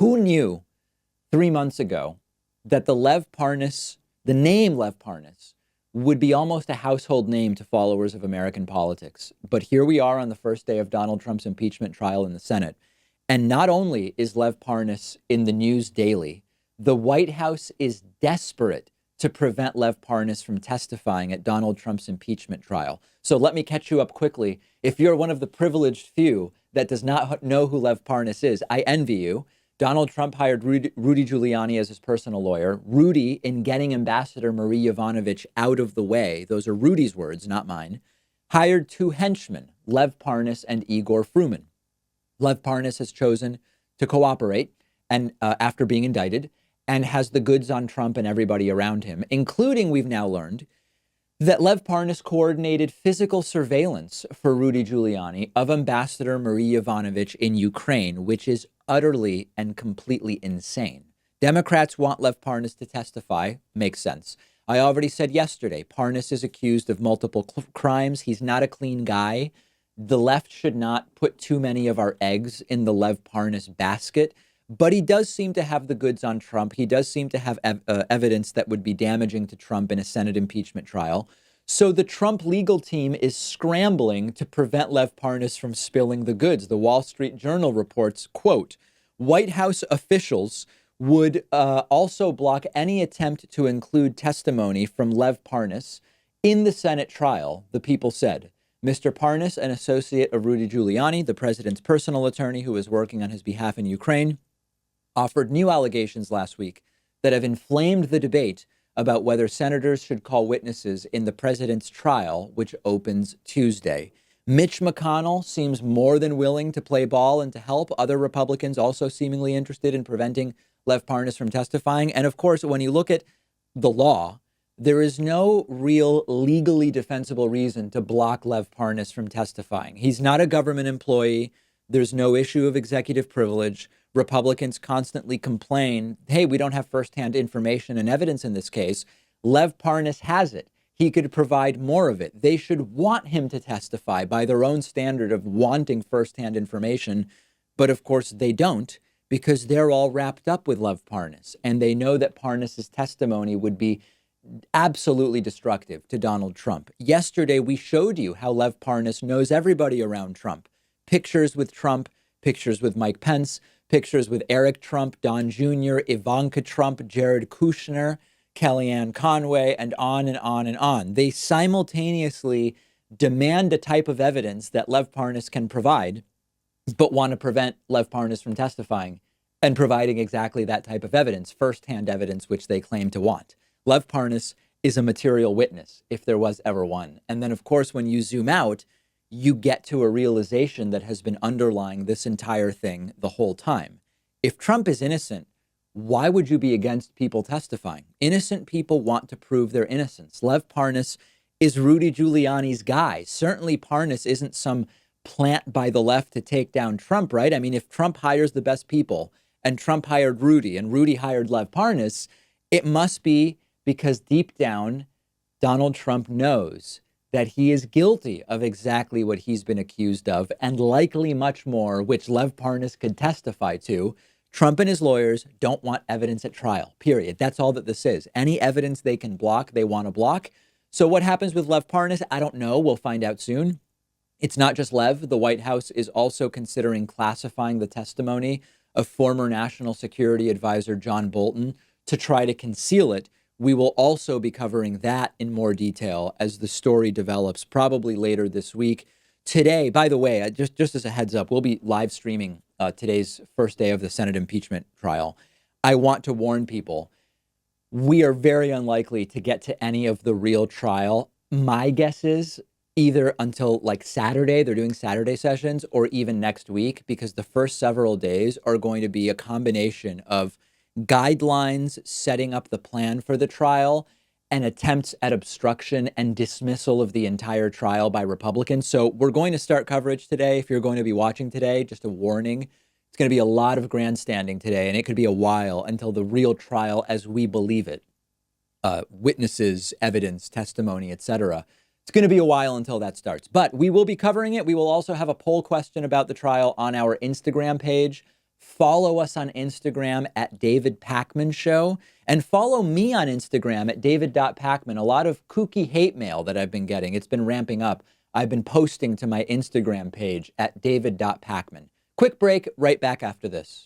Who knew 3 months ago that the name Lev Parnas would be almost a household name to followers of American politics? But here we are on the first day of Donald Trump's impeachment trial in the Senate. And not only is Lev Parnas in the news daily, the White House is desperate to prevent Lev Parnas from testifying at Donald Trump's impeachment trial. So let me catch you up quickly. If you're one of the privileged few that does not know who Lev Parnas is, I envy you. Donald Trump hired Rudy Giuliani as his personal lawyer. Rudy, in getting Ambassador Marie Yovanovitch out of the way, those are Rudy's words, not mine, hired two henchmen, Lev Parnas and Igor Fruman. Lev Parnas has chosen to cooperate and after being indicted, and has the goods on Trump and everybody around him, including, we've now learned, that Lev Parnas coordinated physical surveillance for Rudy Giuliani of Ambassador Marie Yovanovitch in Ukraine, which is utterly and completely insane. Democrats want Lev Parnas to testify. Makes sense. I already said yesterday, Parnas is accused of multiple crimes. He's not a clean guy. The left should not put too many of our eggs in the Lev Parnas basket. But he does seem to have the goods on Trump. He does seem to have evidence that would be damaging to Trump in a Senate impeachment trial. So the Trump legal team is scrambling to prevent Lev Parnas from spilling the goods. The Wall Street Journal reports, quote, White House officials would also block any attempt to include testimony from Lev Parnas in the Senate trial, the People said. Mr. Parnas, an associate of Rudy Giuliani, the president's personal attorney who is working on his behalf in Ukraine, offered new allegations last week that have inflamed the debate about whether senators should call witnesses in the president's trial, which opens Tuesday. Mitch McConnell seems more than willing to play ball and to help. Other Republicans also seemingly interested in preventing Lev Parnas from testifying. And of course, when you look at the law, there is no real legally defensible reason to block Lev Parnas from testifying. He's not a government employee. There's no issue of executive privilege. Republicans constantly complain, hey, we don't have firsthand information and evidence in this case. Lev Parnas has it. He could provide more of it. They should want him to testify by their own standard of wanting firsthand information. But of course, they don't, because they're all wrapped up with Lev Parnas. And they know that Parnas's testimony would be absolutely destructive to Donald Trump. Yesterday, we showed you how Lev Parnas knows everybody around Trump. Pictures with Trump, pictures with Mike Pence, pictures with Eric Trump, Don Jr., Ivanka Trump, Jared Kushner, Kellyanne Conway, and on and on and on. They simultaneously demand a type of evidence that Lev Parnas can provide, but want to prevent Lev Parnas from testifying and providing exactly that type of evidence, firsthand evidence, which they claim to want. Lev Parnas is a material witness, if there was ever one. And then, of course, when you zoom out, you get to a realization that has been underlying this entire thing the whole time. If Trump is innocent, why would you be against people testifying? Innocent people want to prove their innocence. Lev Parnas is Rudy Giuliani's guy. Certainly Parnas isn't some plant by the left to take down Trump, right? I mean, if Trump hires the best people and Trump hired Rudy and Rudy hired Lev Parnas, it must be because deep down, Donald Trump knows that he is guilty of exactly what he's been accused of, and likely much more, which Lev Parnas could testify to. Trump and his lawyers don't want evidence at trial, period. That's all that this is. Any evidence they can block, they want to block. So what happens with Lev Parnas? I don't know. We'll find out soon. It's not just Lev. The White House is also considering classifying the testimony of former National Security Advisor John Bolton to try to conceal it. We will also be covering that in more detail as the story develops, probably later this week. Today, by the way, just as a heads up, we'll be live streaming today's first day of the Senate impeachment trial. I want to warn people, we are very unlikely to get to any of the real trial. My guess is either until like Saturday, they're doing Saturday sessions, or even next week, because the first several days are going to be a combination of guidelines setting up the plan for the trial and attempts at obstruction and dismissal of the entire trial by Republicans. So we're going to start coverage today. If you're going to be watching today, just a warning, it's going to be a lot of grandstanding today, and it could be a while until the real trial as we believe it. Witnesses, evidence, testimony, etc. It's going to be a while until that starts, but we will be covering it. We will also have a poll question about the trial on our Instagram page. Follow us on Instagram at David Pakman Show, and follow me on Instagram at david.pakman. A lot of kooky hate mail that I've been getting. It's been ramping up. I've been posting to my Instagram page at david.pakman. Quick break, right back after this.